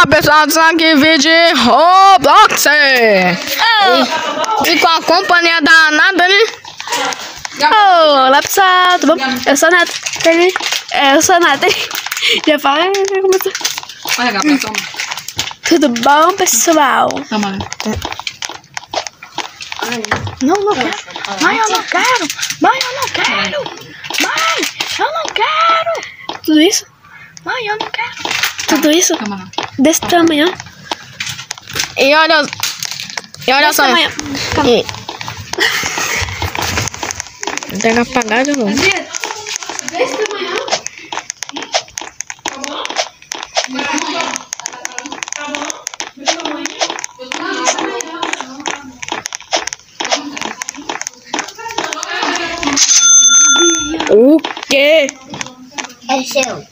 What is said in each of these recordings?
Fala pessoal, estamos aqui vídeo de Roblox e com a companhia da Nathalie. Olá pessoal, tudo bom? Eu sou a Nathalie. Já fala como tá? Tudo bom, pessoal? Não quero. Mãe, eu não quero. Mãe, eu não quero. Mãe, eu não quero. Tudo isso? Mãe, eu não quero. Tudo isso? Desse tamanho. E olha só. Tem que apagar de novo. Desse tamanho. O quê? É seu.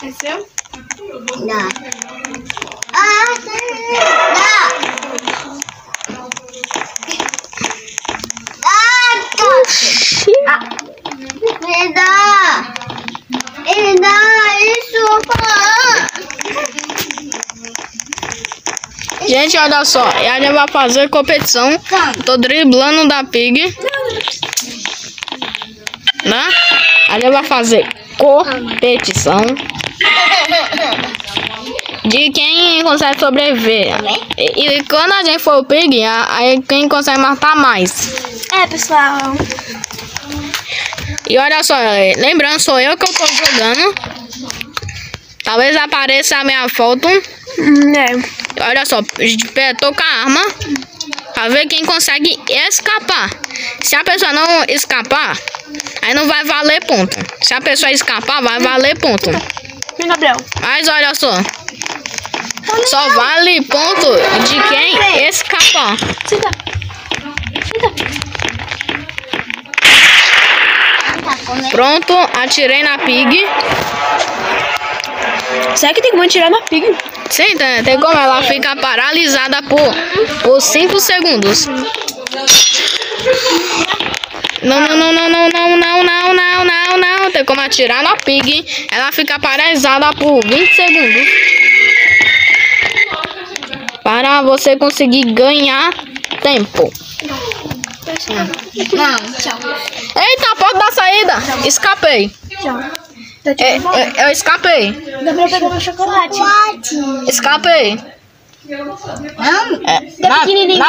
É seu? Não. Ah, não. Me dá. Isso. Gente, olha só. E a gente vai fazer competição. Tô driblando da Pig. Né? A gente vai fazer competição de quem consegue sobreviver. E quando a gente for o Pig, aí quem consegue matar mais. É, pessoal. E olha só, lembrando, sou eu que eu tô jogando. Talvez apareça a minha foto. Olha só, tô com a arma pra ver quem consegue escapar. Se a pessoa não escapar, aí não vai valer ponto. Se a pessoa escapar, vai valer ponto. Vem, Gabriel. Mas olha só, só vale ponto de quem escapar. Senta. Pronto, atirei na Pig. Será que tem como atirar na Pig? Sim, tem como ela ficar paralisada por 5 segundos. Não. Tem como atirar na Pig. Ela fica paralisada por 20 segundos. Para você conseguir ganhar tempo. Não. Tchau. Eita, a porta da saída. Escapei. Tchau. Eu escapei. Gabriel pegou meu chocolate. Escapei. Pequenininho.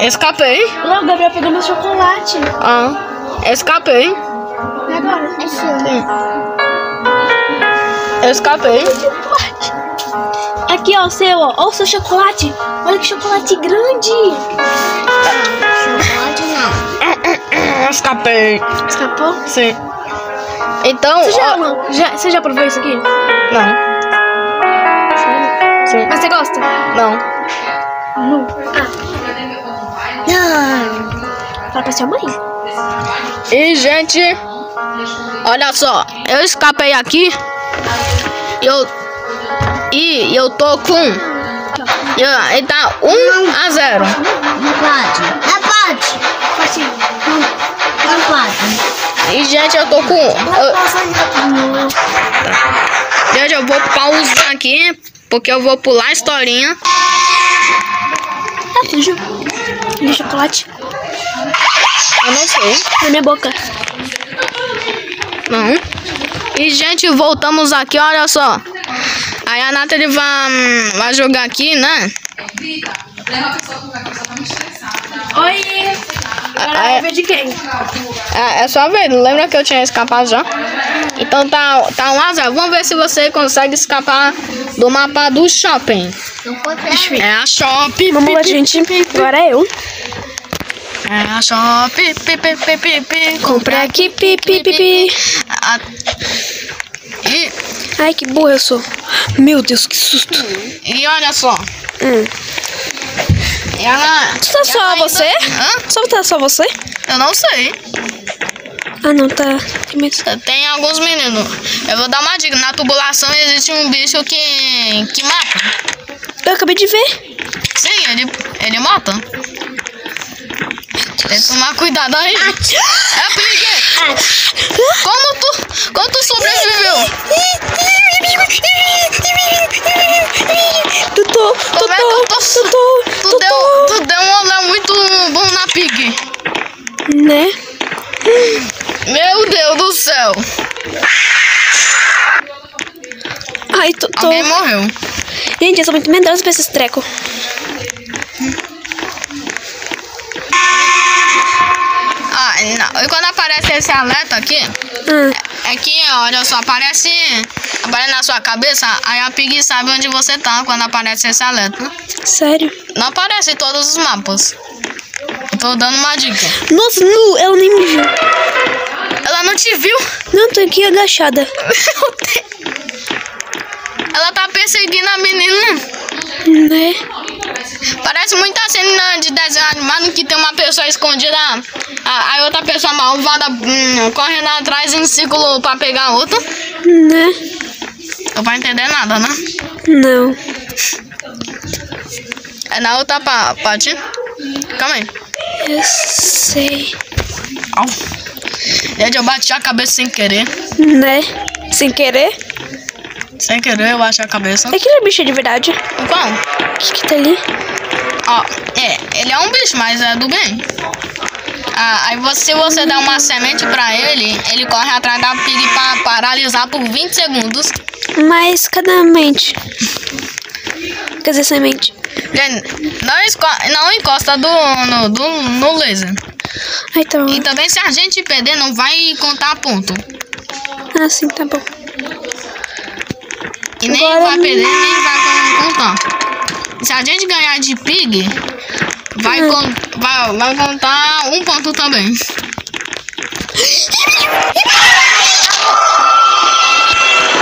Escapei. Não, o Gabriel pegou meu chocolate. Escapei. E agora? É seu. Escapei. Aqui, ó, o seu, ó. Ó o seu chocolate. Olha que chocolate grande. Pode não. Escapei. Escapou? Sim. Então. Você já provou isso aqui? Não. Sim. Mas você gosta? Não. Não. Não. Fala pra sua mãe. E, gente, olha só. Eu escapei aqui. E eu tô com. Ele tá 1-0. Não pode. Não pode. E, gente, eu tô com. Gente, eu vou pausar aqui. Porque eu vou pular a historinha. Tá sujo. De chocolate. Eu não sei. Na minha boca. Não. E, gente, voltamos aqui, olha só. Aí a Nathalie vai jogar aqui, né? Oi. Agora é ver de quem? É só ver, lembra que eu tinha escapado já? Então tá 1-0. Vamos ver se você consegue escapar do mapa do shopping. É a shopping. Vamos lá, gente. Agora é eu. É a shopping. Comprei aqui, pipi. Ai, que burra eu sou. Meu Deus, que susto. E olha só. Tá só você? Só tá só você? Eu não sei. Ah, não, tá. Tem alguns meninos. Eu vou dar uma dica. Na tubulação existe um bicho que mata. Eu acabei de ver. Sim, ele mata. Tem que tomar cuidado aí. É Pig. Como tu sobreviveu? Tu deu um olé muito bom na Pig. Né? Meu Deus do céu. Ai, Alguém morreu. Gente, eu sou muito medrosa pra esses trecos. Não. E quando aparece esse alerta aqui, é que, olha só, aparece na sua cabeça, aí a Pig sabe onde você tá quando aparece esse alerta. Sério? Não aparece em todos os mapas. Eu tô dando uma dica. Nossa, ela nem me viu. Ela não te viu? Não, tô aqui agachada. Ela tá perseguindo a menina. Né? Parece muito a cena de desenho animado que tem uma pessoa escondida, a outra pessoa malvada correndo atrás em círculo pra pegar a outra. Né? Não vai entender nada, né? Não. É na outra parte. Calma aí. Eu sei. Gente, eu bati a cabeça sem querer. Né? Sem querer? Sem querer eu bati a cabeça. Aquele bicho é de verdade? Qual? O que tá ali? Ele é um bicho, mas é do bem. Aí se você der uma semente pra ele, ele corre atrás da Pig pra paralisar por 20 segundos. Mas cadê a mente? Quer dizer, semente. Gente, não encosta no laser. Ai, tá bom. E também se a gente perder, não vai contar ponto. Ah, sim, tá bom. E nem Agora vai perder, nem vai contar. Se a gente ganhar de Pig, vai contar um ponto também.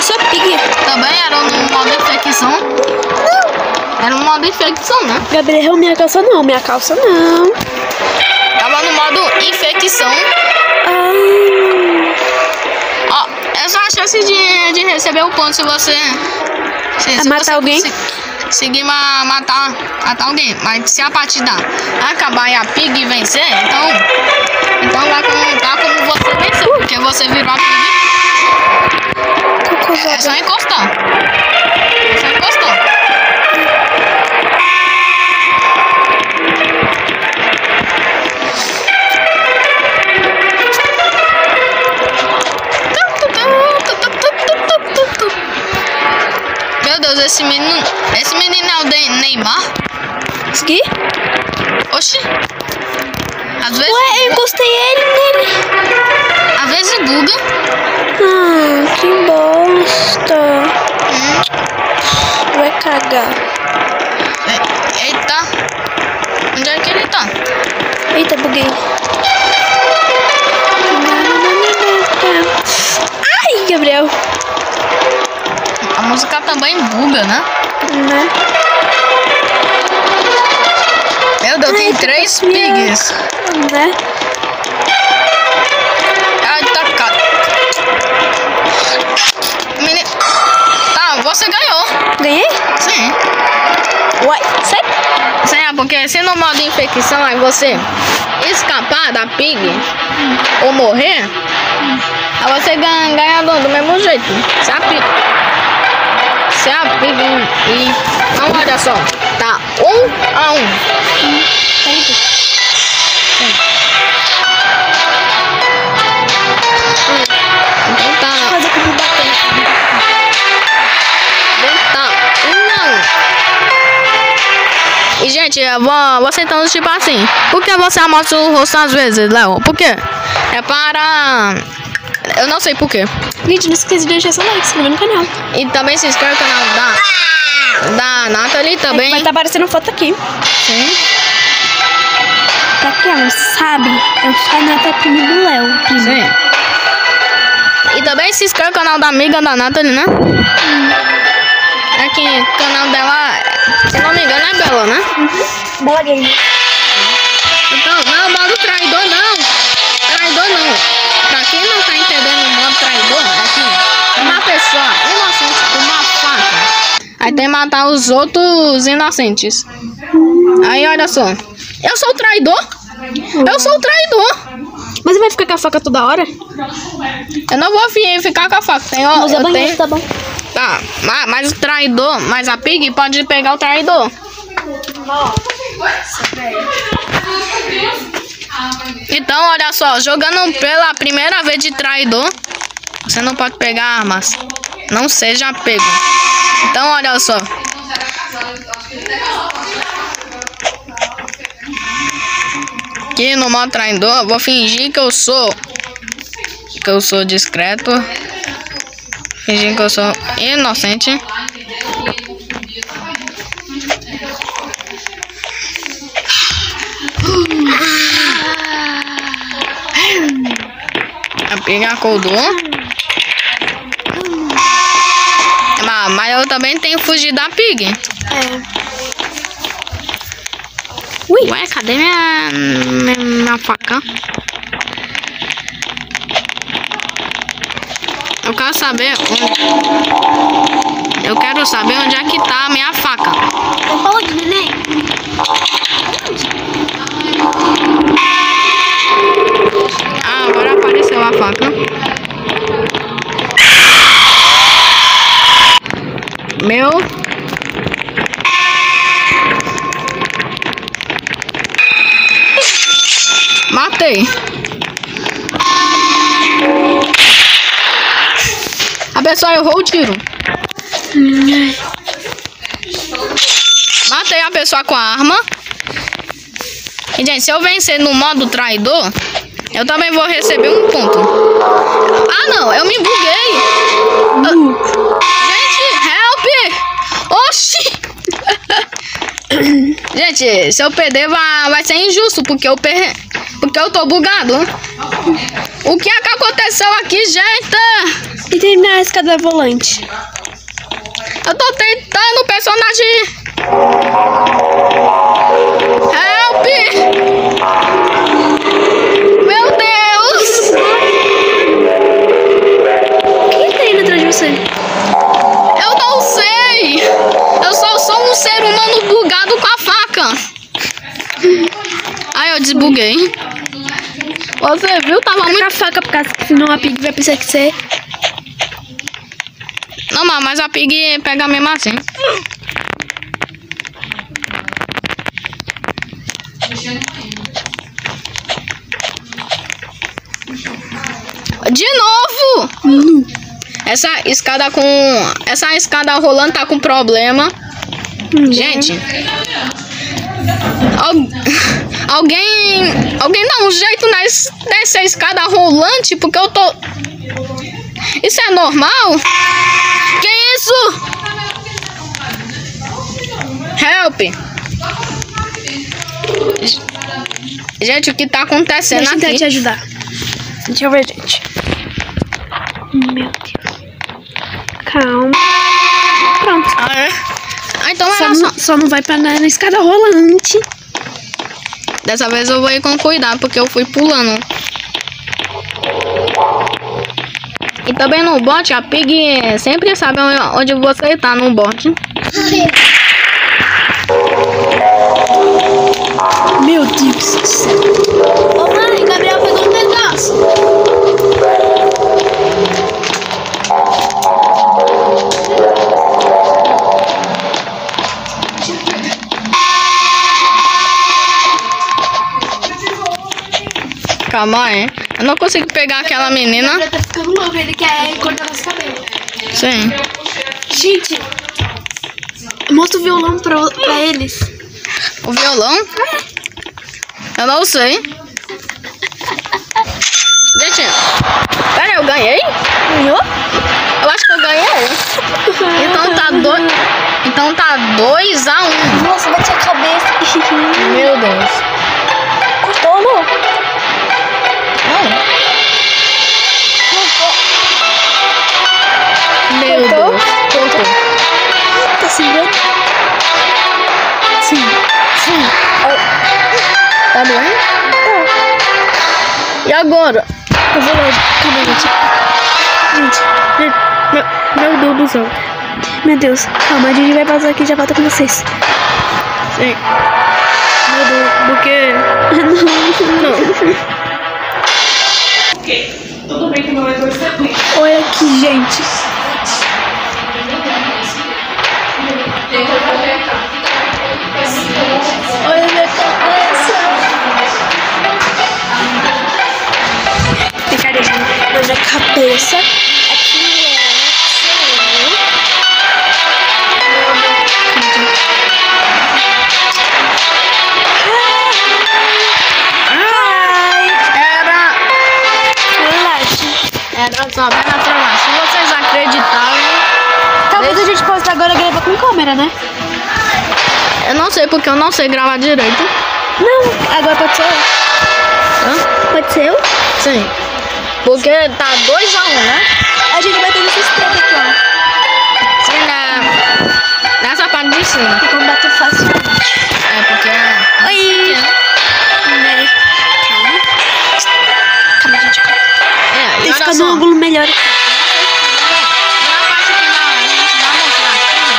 Só Pig. Também era um modo infecção. Não. Era um modo infecção, né? Gabriel, minha calça não. Minha calça não. Tava no modo infecção. É só a chance de receber o ponto se você... Se matar alguém? Conseguir matar alguém. Mas se a partida acabar e a Pig vencer, então vai contar como você venceu. Porque você virou a Pig. É só encostar. É só encostar. Meu Deus, esse menino é o Neymar? Consegui? Oxi. Às vezes... Ué, eu encostei ele nele. Às vezes buga. Que bosta. Vai cagar. Eita. Onde é que ele tá? Eita, buguei. Ai, Gabriel. A música também buga, né? Né? Meu Deus, tem 3 pigs. Né? Ai, tá caro. Menino. Tá, você ganhou. Ganhei? Sim. Uai, sério? Sim, porque se no modo infecção aí você escapar da pig ou morrer, aí você ganha do mesmo jeito. Se a pig e... Não, olha só. Tá 1-1. Então tá. Fazer com o bacana. Tá 1-1. E gente, eu vou sentando tipo assim. Por que você amostra o rosto às vezes, Léo? Por quê? É para... Eu não sei por quê. Gente, não esqueça de deixar seu like, se inscrever no canal. E também se inscreve no canal da Nathalie também. Vai estar aparecendo foto aqui. Sim. Pra quem não sabe, eu sou a Nathalie do Léo. Sim. E também se inscreve no canal da amiga da Nathalie, né? Aqui, o canal dela, se não me engano, é Bela, né? Bela Game. Então, não, modo traidor não. Traidor não. Pra quem não tá entendendo o modo traidor, é que uma pessoa inocente com uma faca, aí tem que matar os outros inocentes. Aí, olha só. Eu sou o traidor? Eu sou o traidor. Mas você vai ficar com a faca toda hora? Eu não vou ficar com a faca. Usa banheiro, tá bom. Tá, mas o traidor, mas a pig pode pegar o traidor. Então, olha só, jogando pela primeira vez de traidor, você não pode pegar armas. Não seja pego. Então, olha só. Aqui no modo traidor, eu vou fingir que eu sou discreto. Fingir que eu sou inocente. A Pig acordou. Mas eu também tenho que fugir da Pig. Ui. Ué, cadê minha faca? Eu quero saber onde é que tá a minha faca. Onde, neném? Ah, agora apareceu a faca. Meu. Matei. A pessoa errou o tiro. Matei a pessoa com a arma. E, gente, se eu vencer no modo traidor, eu também vou receber um ponto. Ah, não, eu me buguei. Gente, help! Oxi! Gente, se eu perder vai ser injusto, porque eu tô bugado. O que é que aconteceu aqui, gente? E terminar a escada volante. Eu tô tentando o personagem. Help! Meu Deus! Quem tá indo atrás de você? Eu não sei! Eu só sou um ser humano bugado com a faca. Ai, eu desbuguei. Você viu? Tava muito... a faca, porque senão a Pig vai pensar que você... Não, mas a Pig pega mesmo assim. De novo! Essa escada rolando tá com problema. Gente, alguém dá um jeito nessa escada rolante, porque eu tô... Isso é normal? Que isso? Help! Gente, o que tá acontecendo Deixa eu tentar aqui? te ajudar. Deixa eu ver, gente. Meu Deus. Calma. Pronto. Ah, é? Ah, então era só... Só não vai parar na escada rolante. Dessa vez eu vou ir com cuidado, porque eu fui pulando. E também no bot, a Pig sempre sabe onde você tá no bot. Meu Deus do céu. Ô mãe, Gabriel pegou um pedaço. Calma aí. Eu não consigo pegar aquela menina. Ele tá ficando louco, ele quer cortar nosso cabelo. Sim. Gente, mostra o violão pra eles. O violão? Eu não sei. Gente, pera, eu ganhei? Ganhou? Eu acho que eu ganhei. Então tá 2-1. Nossa, bate a cabeça. Meu Deus. Cortou ou não? Não. Meu Cortou? Deus. Cortou. Tá segurando? Sim. Tá doendo? E agora? Eu vou lá. Calma, gente. Meu Deus do céu. Meu Deus. Calma, a gente vai passar aqui e já volta com vocês. Sim. Meu Deus, do quê? Não. Tudo bem que não é dois segundos. Olha aqui, gente. Essa aqui Era só bem na trama. Se vocês acreditarem... talvez a gente possa agora gravar com câmera, né? Eu não sei porque eu não sei gravar direito. Não, agora pode ser eu. Hã? Pode ser eu? Sim. Porque tá 2-1, né? A gente vai ter esses três aqui, ó. Sim, nessa parte de cima. Tem como bater fácil. É porque... Oi! Né? Calma. Calma, gente. Calma. É, e Tem que olha ficar só. num ângulo melhor aqui. Na parte final, a gente vai mostrar aqui, né?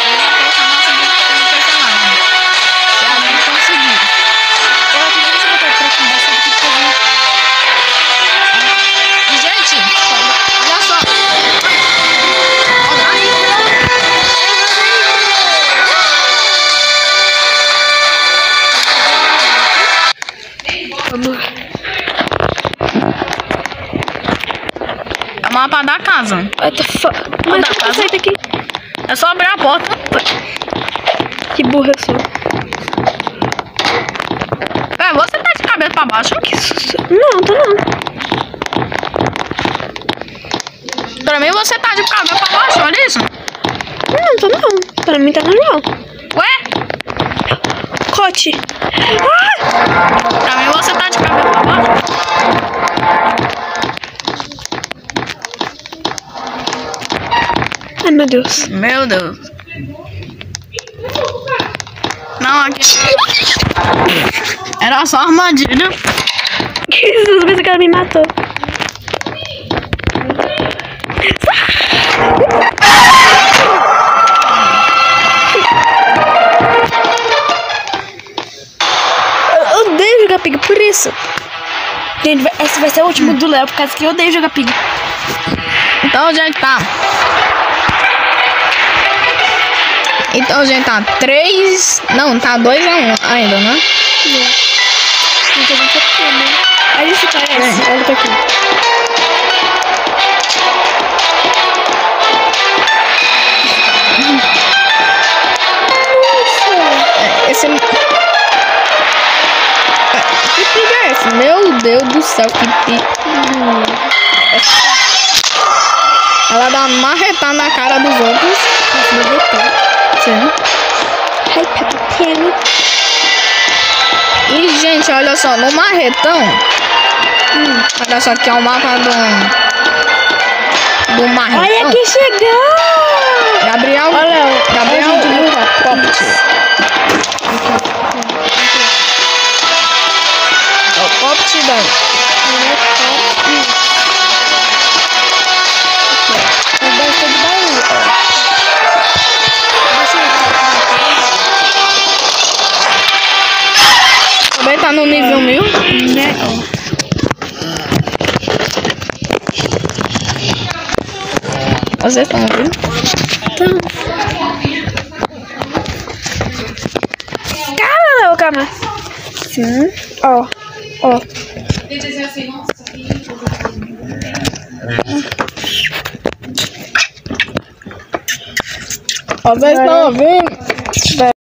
Eu vou colocar nossa boneca no personagem. Se a gente conseguir. Eu acho que você botar pra conversa aqui pra mim. E, gente, olha só. Olha aí. Vamos. É o mapa da casa. What the fuck? Mas da eu casa. sair daqui. É só abrir a porta. Que burra eu sou. É, você tá de cabeça pra baixo? Não, tô não. Pra mim você tá de cabeça pra baixo, olha isso. Não, tô não. Pra mim tá normal. Ué? Cote. Ah! Pra mim você tá de cabeça pra baixo. Ai, meu Deus. Meu Deus. Não, aqui. Era só armadilha. Que susto, esse cara me matou. Eu odeio jogar pig por isso. Gente, esse vai ser o último do Léo, por causa que eu odeio jogar pig. Então, gente, tá. Então, gente, tá 3... Não, tá 2-1 ainda, né? Gente, a gente é primo. A gente se parece. É. Olha pra aqui. Esse... Que pig é esse? Meu Deus do céu, que pig. Ela dá uma marretada na cara dos outros. Sim. Ai, Peppa Pig. E, gente, olha só, no marretão. Olha só, aqui é o mapa do marretão. Olha quem chegou! Gabriel. Olha, Gabriel Popt. É o Popt da... Também tá no nível 1000, né? Vocês estão ouvindo? Calma. Sim. Ó. Vocês estão ouvindo?